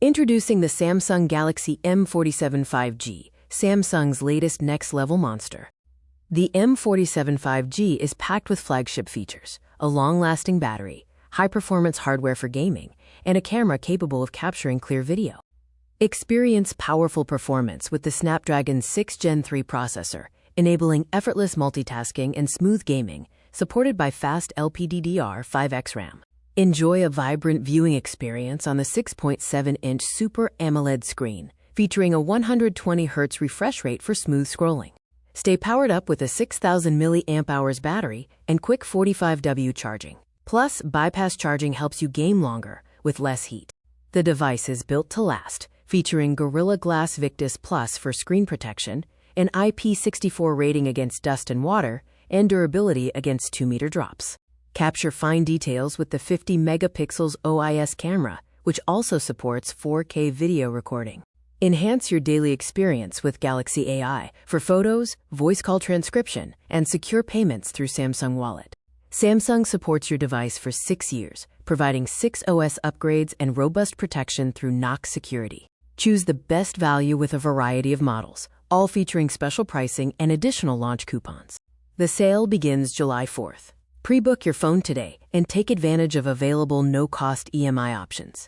Introducing the Samsung Galaxy M47 5G, Samsung's latest next-level monster. The M47 5G is packed with flagship features, a long-lasting battery, high-performance hardware for gaming, and a camera capable of capturing clear video. Experience powerful performance with the Snapdragon 6 Gen 3 processor, enabling effortless multitasking and smooth gaming, supported by fast LPDDR5X RAM. Enjoy a vibrant viewing experience on the 6.7-inch Super AMOLED screen, featuring a 120Hz refresh rate for smooth scrolling. Stay powered up with a 6,000 mAh battery and quick 45W charging. Plus, bypass charging helps you game longer with less heat. The device is built to last, featuring Gorilla Glass Victus Plus for screen protection, an IP64 rating against dust and water, and durability against 2-meter drops. Capture fine details with the 50-megapixels OIS camera, which also supports 4K video recording. Enhance your daily experience with Galaxy AI for photos, voice call transcription, and secure payments through Samsung Wallet. Samsung supports your device for 6 years, providing 6 OS upgrades and robust protection through Knox security. Choose the best value with a variety of models, all featuring special pricing and additional launch coupons. The sale begins July 4th. Pre-book your phone today and take advantage of available no-cost EMI options.